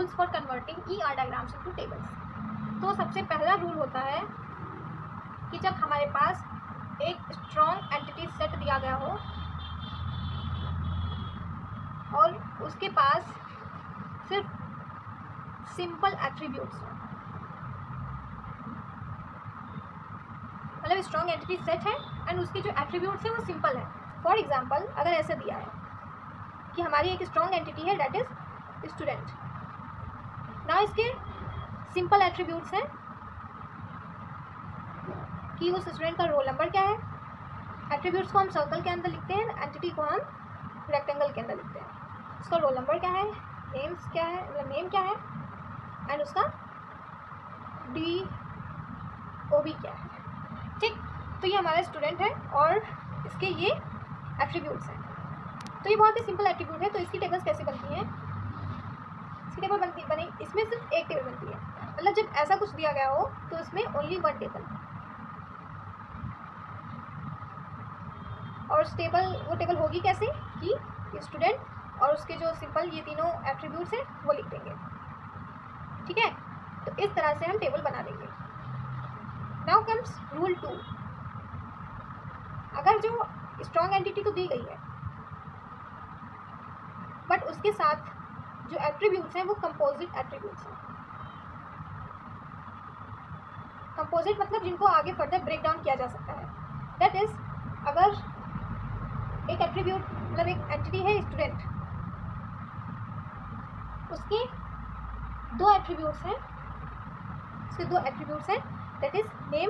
Rules for converting ER diagrams into tables. तो सबसे पहला रूल होता है कि जब हमारे पास एक स्ट्रॉन्ग एंटिटी सेट दिया गया हो और उसके पास सिर्फ सिंपल एट्रीब्यूट्स हो, मतलब स्ट्रॉन्ग एंटिटी सेट है एंड उसके जो एट्रीब्यूट्स हैं वो सिंपल है। फॉर एग्जांपल अगर ऐसे दिया है कि हमारी एक स्ट्रॉन्ग एंटिटी है दैट इज स्टूडेंट, ना इसके सिंपल एट्रीब्यूट्स हैं कि उस स्टूडेंट का रोल नंबर क्या है। एट्रीब्यूट्स को हम सर्कल के अंदर लिखते हैं, एंटिटी को हम रेक्टेंगल के अंदर लिखते हैं। उसका रोल नंबर क्या है, नेम्स क्या है, मतलब नेम क्या है एंड उसका DOB क्या है। ठीक, तो ये हमारा स्टूडेंट है और इसके ये एट्रीब्यूट्स हैं। तो ये बहुत ही सिंपल एट्रीब्यूट है। तो इसकी टेबल्स कैसे बनती हैं, इसकी टेबल बनी इसमें सिर्फ एक टेबल बनती है, मतलब जब ऐसा कुछ दिया गया हो तो इसमें ओनली वन टेबल, और वो टेबल होगी कैसे कि स्टूडेंट और उसके जो सिंपल ये तीनों एट्रीब्यूट्स हैं वो लिख देंगे। ठीक है, तो इस तरह से हम टेबल बना देंगे। Now comes rule 2। अगर जो स्ट्रॉन्ग एंटिटी तो दी गई है बट उसके साथ जो एट्रीब्यूट्स हैं वो कंपोजिट एट्रीब्यूट्स हैं। कंपोजिट मतलब जिनको आगे फर्दर ब्रेक डाउन किया जा सकता है। दैट इज, अगर एक एट्रीब्यूट मतलब एक एंटिटी है स्टूडेंट, उसके दो एट्रीब्यूट्स हैं, that is name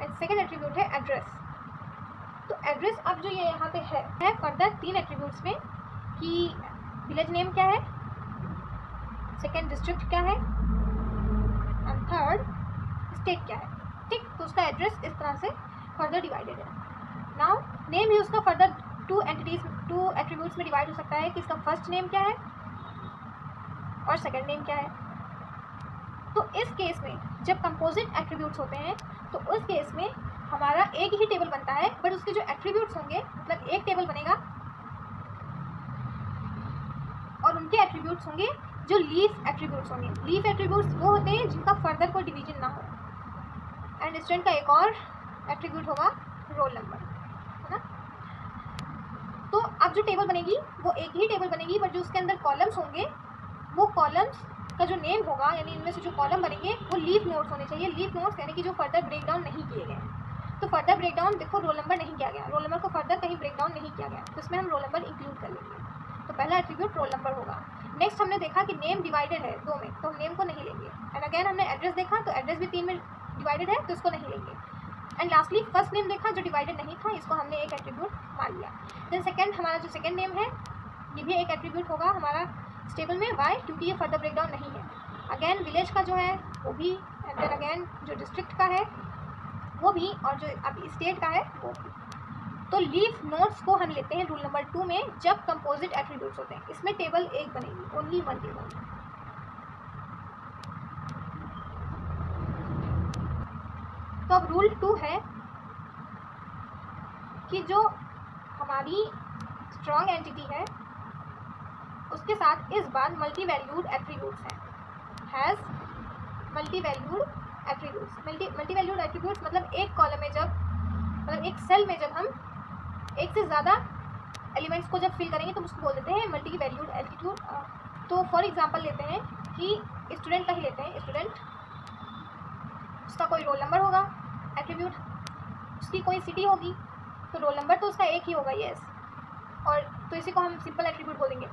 and second attribute है एड्रेस। तो एड्रेस अब जो ये यहाँ पे है फर्दर तीन एट्रीब्यूट्स में कि विलेज नेम क्या है, सेकेंड डिस्ट्रिक्ट क्या है एंड थर्ड स्टेट क्या है। ठीक, तो उसका एड्रेस इस तरह से फर्दर डिवाइडेड है। नाउ नेम भी उसका फर्दर टू एट्रीब्यूट्स में डिवाइड हो सकता है कि इसका फर्स्ट नेम क्या है और सेकेंड नेम क्या है। तो इस केस में जब कंपोजिट एट्रीब्यूट्स होते हैं तो उस केस में हमारा एक ही टेबल बनता है, बट उसके जो एट्रीब्यूट्स होंगे मतलब एक टेबल बनेगा और उनके एट्रीब्यूट्स होंगे जो लीफ एट्रीब्यूट्स होंगे। लीफ एट्रीब्यूट्स वो होते हैं जिनका फर्दर कोई डिवीजन ना हो। एंड स्टूडेंट का एक और एट्रीब्यूट होगा रोल नंबर, है ना। तो अब जो टेबल बनेगी वो एक ही टेबल बनेगी, बट जो उसके अंदर कॉलम्स होंगे वो कॉलम्स का जो नेम होगा यानी इनमें से जो कॉलम बनेंगे वो लीफ नोट्स होने चाहिए। लीफ नोट्स यानी कि जो फर्दर ब्रेक डाउन नहीं किए गए। तो फर्दर ब्रेक डाउन देखो रोल नंबर नहीं किया गया, रोल नंबर को फर्दर कहीं ब्रेक डाउन नहीं किया गया, तो इसमें हम रोल नंबर इंक्लूड कर लेंगे। तो पहला एट्रीब्यूट रोल नंबर होगा। नेक्स्ट हमने देखा कि नेम डिवाइडेड है दो में, तो हम नेम को नहीं लेंगे। एंड अगेन हमने एड्रेस देखा तो एड्रेस भी तीन में डिवाइडेड है तो इसको नहीं लेंगे। एंड लास्टली फर्स्ट नेम देखा जो डिवाइडेड नहीं था, इसको हमने एक एट्रीब्यूट मान लिया। देन सेकेंड, हमारा जो सेकेंड नेम है ये भी एक एट्रीब्यूट होगा हमारा इस टेबल में। वाई? क्योंकि ये फर्दर ब्रेक डाउन नहीं है। अगेन विलेज का जो है वो भी, एंड देन अगेन जो डिस्ट्रिक्ट का है वो भी, और जो अभी स्टेट का है वो भी। तो लीफ नोट्स को हम लेते हैं रूल नंबर 2 में जब कंपोजिट एट्रीब्यूट्स होते हैं। इसमें टेबल एक बनेगी, ओनली वन टेबल। तो अब रूल 2 है कि जो हमारी स्ट्रॉन्ग एंटिटी है उसके साथ इस बार मल्टी वैल्यूड एट्रीब्यूट्स हैं। Has multi valued attributes. Multi valued attributes मतलब एक कॉलम में जब, मतलब एक सेल में जब हम एक से ज़्यादा एलिमेंट्स को जब फिल करेंगे तो उसको बोल देते हैं मल्टी वैल्यूड एट्रीब्यूट। तो फॉर एग्जांपल लेते हैं कि स्टूडेंट का ही लेते हैं। स्टूडेंट, उसका कोई रोल नंबर होगा एट्रीब्यूट, उसकी कोई सिटी होगी तो रोल नंबर तो उसका एक ही होगा, येस, और तो इसी को हम सिंपल एट्रीब्यूट बोलेंगे।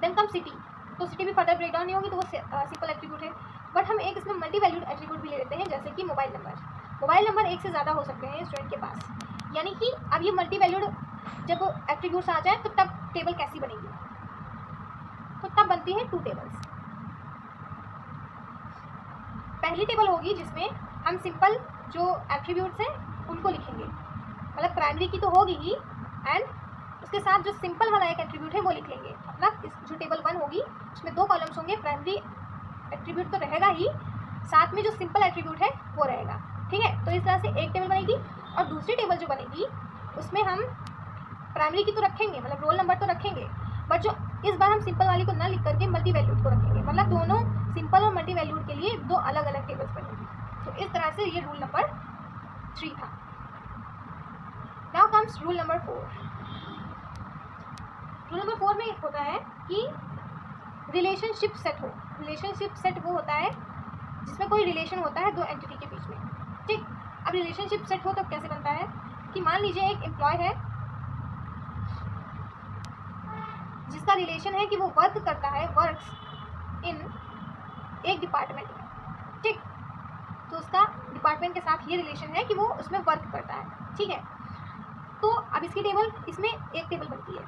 देन कम सिटी, तो सिटी भी फर्दर ब्रेक डाउन नहीं होगी तो वो सिंपल एट्रीब्यूट है। बट हम एक इसमें मल्टी वैल्यूड एट्रीब्यूट भी ले लेते हैं, जैसे कि मोबाइल नंबर। मोबाइल नंबर एक से ज़्यादा हो सकते हैं स्टूडेंट के पास, यानी कि अब ये मल्टी वैल्यूड जब एट्रीब्यूट्स आ जाए तो तब टेबल कैसी बनेगी, तो तब बनती है 2 टेबल्स। पहली टेबल होगी जिसमें हम सिंपल जो एट्रीब्यूट्स हैं उनको लिखेंगे, मतलब प्राइमरी की तो होगी ही, एंड उसके साथ जो सिंपल वाला एक एट्रीब्यूट है वो लिख लेंगे। मतलब इस जो टेबल 1 होगी उसमें 2 कॉलम्स होंगे, प्राइमरी एट्रीब्यूट तो रहेगा ही, साथ में जो सिंपल एट्रीब्यूट है वो रहेगा। ठीक है, तो इस तरह से एक टेबल बनेगी। और दूसरी टेबल जो बनेगी उसमें हम प्राइमरी की तो रखेंगे, मतलब रोल नंबर तो रखेंगे, बट जो इस बार हम सिंपल वाली को ना लिख करके मल्टी वैल्यूड को रखेंगे, मतलब दोनों सिंपल और मल्टी वैल्यूड के लिए दो अलग अलग टेबल्स बनेंगे। तो इस तरह से ये रूल नंबर 3 था। Now comes rule number 4। Rule number 4 में होता है कि रिलेशनशिप सेट हो। रिलेशनशिप सेट वो होता है जिसमें कोई रिलेशन होता है दो एंटिटी के बीच में, ठीक। अब रिलेशनशिप सेट हो तो कैसे बनता है कि मान लीजिए एक एम्प्लॉय है जिसका रिलेशन है कि वो वर्क करता है, वर्क्स इन एक डिपार्टमेंट में, ठीक। तो उसका डिपार्टमेंट के साथ ये रिलेशन है कि वो उसमें वर्क करता है, ठीक है। तो अब इसकी टेबल, इसमें एक टेबल बनती है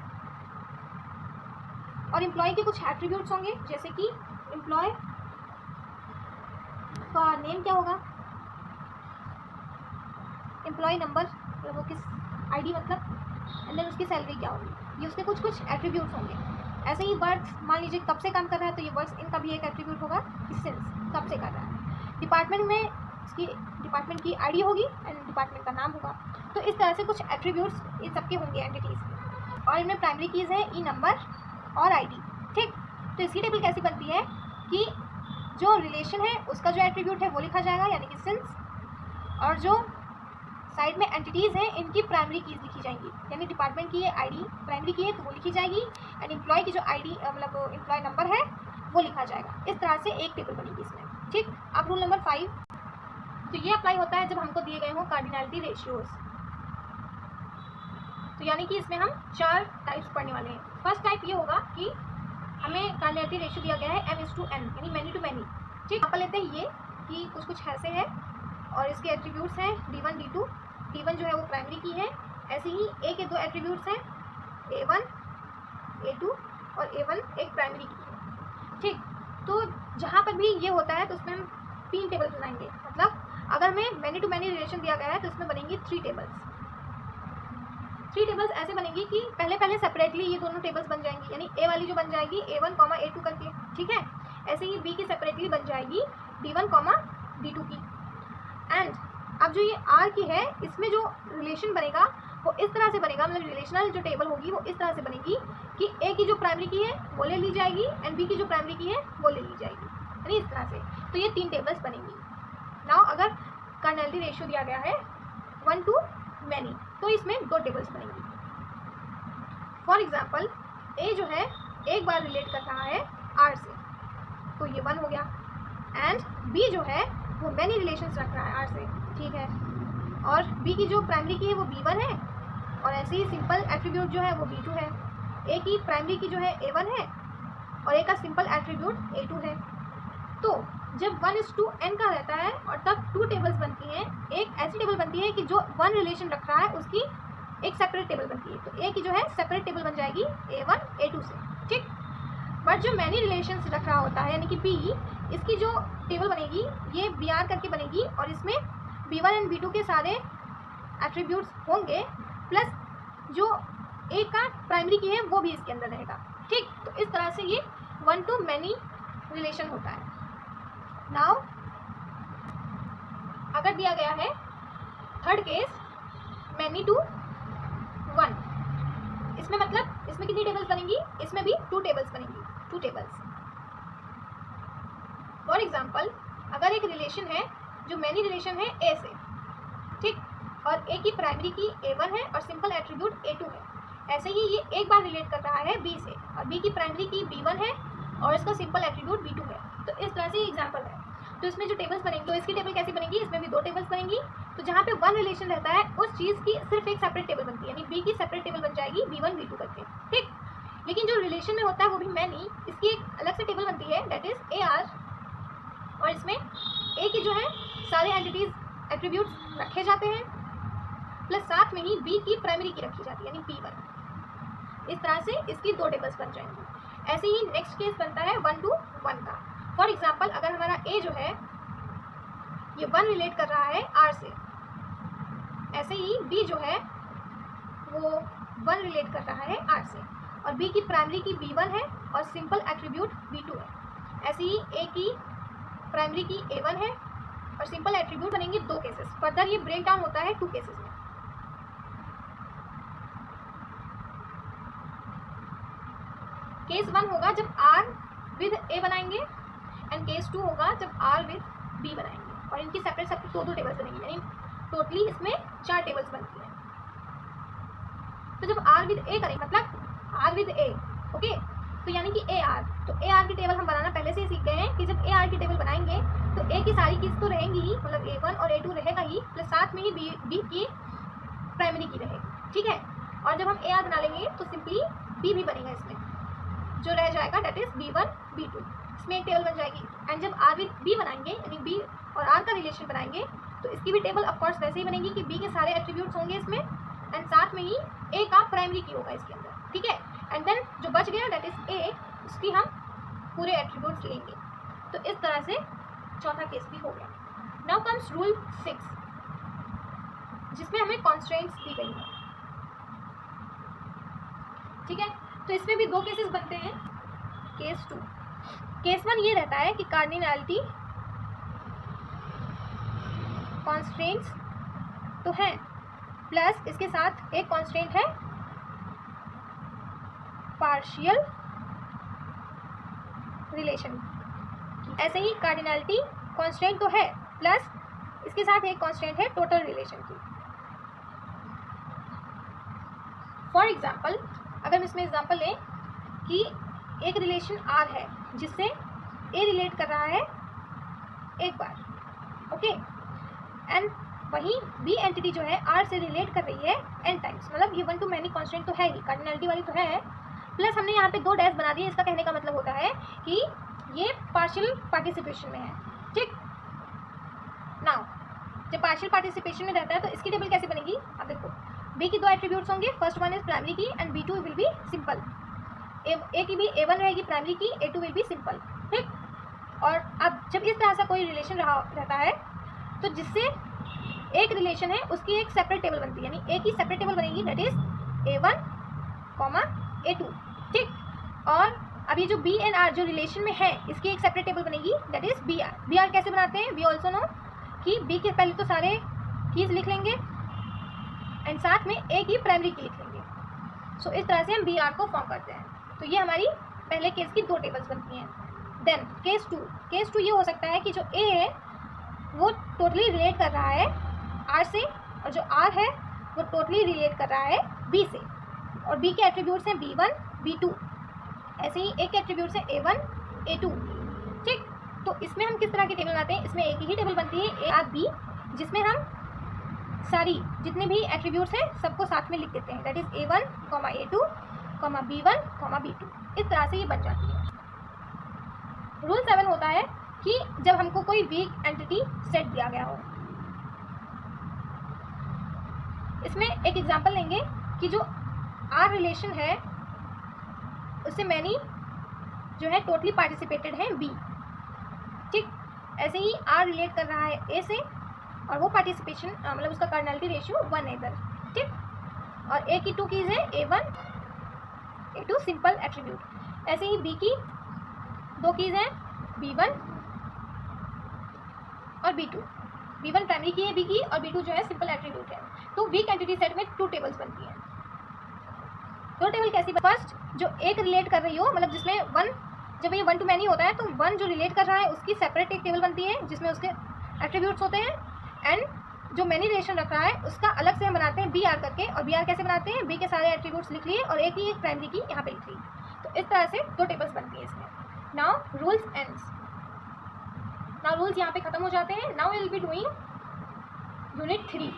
और एम्प्लॉय के कुछ एट्रीब्यूट्स होंगे, जैसे कि एम्प्लॉय का नेम क्या होगा, एम्प्लॉय नंबर, वो किस आईडी मतलब, एंड देन उसकी सैलरी क्या होगी, ये उसके कुछ कुछ एट्रीब्यूट्स होंगे। ऐसे ही वर्ड्स, मान लीजिए कब से काम कर रहा है तो ये वर्ड्स इनका भी एक एट्रीब्यूट होगा, सिंस कब से कर रहा है। डिपार्टमेंट में इसकी डिपार्टमेंट की आईडी होगी एंड डिपार्टमेंट का नाम होगा। तो इस तरह से कुछ एट्रीब्यूट्स इन सबके होंगे एंटिटीज़, और इनमें प्राइमरी कीज़ है ई नंबर और आईडी, ठीक। तो इसकी टेबल कैसी बनती है कि जो रिलेशन है उसका जो एट्रीब्यूट है वो लिखा जाएगा, यानी कि सिंस, और जो साइड में एंटिटीज़ हैं इनकी प्राइमरी कीज़ लिखी जाएंगी, यानी डिपार्टमेंट की ये आईडी प्राइमरी की है तो वो लिखी जाएगी, एंड एम्प्लॉय की जो आईडी मतलब एम्प्लॉय नंबर है वो लिखा जाएगा। इस तरह से एक टेबल बनेगी इसमें, ठीक। अब रूल नंबर 5, तो ये अप्लाई होता है जब हमको दिए गए हों कार्डिनैलिटी रेशियोज। तो यानी कि इसमें हम 4 टाइप्स पढ़ने वाले हैं। फर्स्ट टाइप ये होगा कि हमें कार्डिनैलिटी रेशियो दिया गया है m/n, यानी मैनी टू मैनी, ठीक। आप लेते हैं ये कि कुछ कुछ ऐसे है और इसके एट्रीब्यूट्स हैं d1 d2, d1 जो है वो प्राइमरी की है, ऐसे ही a के दो एट्रीब्यूट्स हैं a1 a2 और a1 एक प्राइमरी की है, ठीक। तो जहाँ पर भी ये होता है तो उसमें हम 3 टेबल्स बनाएंगे, मतलब अगर हमें मैनी टू मैनी रिलेशन दिया गया है तो इसमें बनेंगी 3 टेबल्स। 3 टेबल्स ऐसे बनेंगी कि पहले सेपरेटली ये दोनों टेबल्स बन जाएंगी, यानी ए वाली जो बन जाएगी a1, a2 करके, ठीक है। ऐसे ही बी की सेपरेटली बन जाएगी d1, d2 की। एंड अब जो ये r की है इसमें जो रिलेशन बनेगा वो इस तरह से बनेगा, मतलब रिलेशनल जो टेबल होगी वो इस तरह से बनेगी कि a की जो प्राइमरी की है वो ले ली जाएगी एंड b की जो प्राइमरी की है वो ले ली जाएगी, यानी इस तरह से। तो ये 3 टेबल्स बनेंगी। नाउ अगर कार्डिनैलिटी रेशियो दिया गया है 1 to many तो इसमें 2 टेबल्स बनेंगी। फॉर एग्जाम्पल a जो है एक बार रिलेट कर रहा है r से, तो ये 1 हो गया, एंड b जो है वो मैनी रिलेशंस रख रहा है r से, ठीक है। और b की जो प्राइमरी की है वो b1 है, और ऐसे ही सिंपल एट्रीब्यूट जो है वो b2 है। a की प्राइमरी की जो है a1 है और a का सिंपल एट्रीब्यूट a2 है। तो जब 1:n का रहता है और तब 2 टेबल्स बनती हैं, एक ऐसी टेबल बनती है कि जो 1 रिलेशन रख रहा है उसकी एक सेपरेट टेबल बनती है, तो a की जो है सेपरेट टेबल बन जाएगी a1 a2 से, ठीक। बट जो मैनी रिलेशंस रख रहा होता है यानी कि b, इसकी जो टेबल बनेगी ये br करके बनेगी और इसमें b1 एंड b2 के सारे एट्रीब्यूट्स होंगे, प्लस जो a का प्राइमरी की है वो भी इसके अंदर रहेगा, ठीक। तो इस तरह से ये 1 to many रिलेशन होता है। नाउ अगर दिया गया है थर्ड केस मैनी टू 1, इसमें मतलब इसमें कितनी टेबल्स बनेंगी, इसमें भी 2 टेबल्स बनेंगी, 2 टेबल्स। फॉर एग्जाम्पल अगर एक रिलेशन है जो मैनी रिलेशन है a से, ठीक, और a की प्राइमरी की a1 है और सिंपल एट्रीब्यूट a2 है, ऐसे ही ये एक बार रिलेट कर रहा है b से और b की प्राइमरी की b1 है और इसका सिंपल एट्रीब्यूट b2 है। तो इस तरह से एग्जाम्पल है। तो इसमें जो टेबल्स बनेंगी, तो इसकी टेबल कैसी बनेगी, इसमें भी 2 टेबल्स बनेंगी। तो जहाँ पे 1 रिलेशन रहता है उस चीज़ की सिर्फ एक सेपरेट टेबल बनती है, यानी b की सेपरेट टेबल बन जाएगी b1 b2 करके, ठीक। लेकिन जो रिलेशन में होता है वो भी मैनी, इसकी एक अलग से टेबल बनती है दैट इज AR, और इसमें a की जो है सारे एंटिटीज एट्रीब्यूट्स रखे जाते हैं, प्लस साथ में ही b की प्राइमरी की रखी जाती है यानी p1। इस तरह से इसकी 2 टेबल्स बन जाएंगी। ऐसे ही नेक्स्ट केस बनता है 1 to 1 का। फॉर एग्जाम्पल अगर हमारा a जो है ये 1 रिलेट कर रहा है r से, ऐसे ही b जो है वो 1 रिलेट कर रहा है r से, और b की प्राइमरी की b1 है और सिंपल एट्रीब्यूट b2 है। ऐसे ही a की प्राइमरी की a1 है और सिंपल एट्रीब्यूट बनेंगे 2 केसेस। फर्दर ये ब्रेक डाउन होता है 2 केसेस में। केस 1 होगा जब R विद A बनाएंगे, एंड केस 2 होगा जब R विद B बनाएंगे, और इनकी सेपरेट सेपरेट दो टेबल्स बनेंगी, यानी टोटली इसमें 4 टेबल्स बनती हैं। तो जब R विद A करें, मतलब R विद A, ओके, तो यानी कि AR, तो AR की टेबल हम बनाना पहले से ही सीख गए हैं कि जब AR की टेबल बनाएंगे तो A की सारी कीज तो रहेंगी ही, मतलब A1 और A2 रहेगा ही, प्लस साथ में ही B की प्राइमरी की रहेगी, ठीक है। और जब हम AR बना लेंगे तो सिंपली B भी बनेगा, इसमें जो रह जाएगा डेट इज B1 B2, इसमें एक टेबल बन जाएगी। एंड जब R विद B बनाएंगे, यानी B और R का रिलेशन बनाएंगे, तो इसकी भी टेबल ऑफकोर्स वैसे ही बनेगी कि B के सारे एट्रीब्यूट्स होंगे इसमें, एंड साथ में ही A का प्राइमरी की होगा इसके अंदर, ठीक है। एंड देन जो बच गया डेट इज A, उसकी हम पूरे एट्रीब्यूट्स लेंगे। तो इस तरह से चौथा केस भी हो गया। नाउ कम्स रूल 6, जिसमें हमें कॉन्स्ट्रेंट्स दी गई है, ठीक है। तो इसमें भी दो केसेस बनते हैं। केस 2, केस 1 ये रहता है कि कार्डिनैलिटी कॉन्स्ट्रेंट्स तो है, प्लस इसके साथ एक कॉन्स्ट्रेंट है पार्शियल रिलेशन। ऐसे ही कार्डिनैलिटी कॉन्स्टेंट तो है, प्लस इसके साथ एक कॉन्स्टेंट है टोटल रिलेशन की। फॉर एग्जाम्पल, अगर हम इसमें एग्जाम्पल लें कि एक रिलेशन R है जिससे A रिलेट कर रहा है एक बार, ओके, एंड वहीं B एंटिटी जो है R से रिलेट कर रही है n टाइम्स, मतलब ये 1 to many कॉन्स्टेंट तो है ही, कार्डिनैलिटी वाली तो है, प्लस हमने यहाँ पे 2 डैश बना दिए। इसका कहने का मतलब होता है कि ये पार्शियल पार्टिसिपेशन में है, ठीक। नाउ जब पार्शियल पार्टिसिपेशन में रहता है तो इसकी टेबल कैसे बनेगी, अब देखो, B की 2 एट्रीब्यूट्स होंगे, फर्स्ट वन इज प्राइमरी की and B2 will be simple, A की भी A1 रहेगी प्राइमरी की, A2 विल बी सिंपल, ठीक। और अब जब इस तरह से कोई रिलेशन रहता है तो जिससे एक रिलेशन है उसकी एक सेपरेट टेबल बनती है, यानी A की सेपरेट टेबल बनेगी दैट इज A1, A2, ठीक। और अब ये जो B एंड R जो रिलेशन में है, इसकी एक सेपरेट टेबल बनेगी दैट इज BR। BR कैसे बनाते हैं, वी ऑल्सो नो कि B के पहले तो सारे कीज लिख लेंगे एंड साथ में A की प्राइमरी की लिख लेंगे। सो इस तरह से हम BR को फॉर्म करते हैं। तो ये हमारी पहले केस की 2 टेबल्स बनती हैं। देन केस 2, केस 2 ये हो सकता है कि जो A है वो टोटली रिलेट कर रहा है R से, और जो R है वो टोटली रिलेट कर रहा है B से, और B के एट्रीब्यूट्स हैं B1 B2, ऐसे ही एक एट्रीब्यूट्स है A1 A2, ठीक। तो इसमें हम किस तरह की टेबल बनाते हैं, इसमें एक ही टेबल बनती है ARB, जिसमें हम सारी जितने भी एट्रीब्यूट्स हैं सबको साथ में लिख देते हैं that is A1, A2, B1, B2, इस तरह से ये बन जाती है। रूल 7 होता है कि जब हमको कोई वीक एंटिटी सेट दिया गया हो, इसमें एक एग्जांपल लेंगे कि जो R रिलेशन है उससे मैनी जो है टोटली पार्टिसिपेटेड है B, ठीक। ऐसे ही R रिलेट कर रहा है A से, और वो पार्टिसिपेशन मतलब उसका कार्डिनैलिटी रेशियो 1 है इधर, ठीक। और A की 2 कीज है A1 A2 सिंपल एट्रीब्यूट, ऐसे ही B की 2 कीज हैं B1 और B2, B1 प्राइमरी की है B की, और B2 जो है सिंपल एट्रीब्यूट है। तो वीक एंटिटी सेट में 2 टेबल्स बनती हैं। 2 टेबल कैसी, फर्स्ट जो एक रिलेट कर रही हो, मतलब जिसमें 1, जब ये 1 to many होता है तो 1 जो रिलेट कर रहा है उसकी सेपरेट एक टेबल बनती है जिसमें उसके एट्रीब्यूट्स होते हैं, एंड जो मैनी रिलेशन रख रहा है उसका अलग से हम बनाते हैं BR करके। और BR कैसे बनाते हैं, B के सारे एट्रीब्यूट्स लिख लिए और एक ही एक प्राइमरी की यहाँ पे लिख ली। तो इस तरह से 2 टेबल्स बनती है इसमें। Now rules ends, now rules यहाँ पे खत्म हो जाते हैं। Now we will be doing unit 3।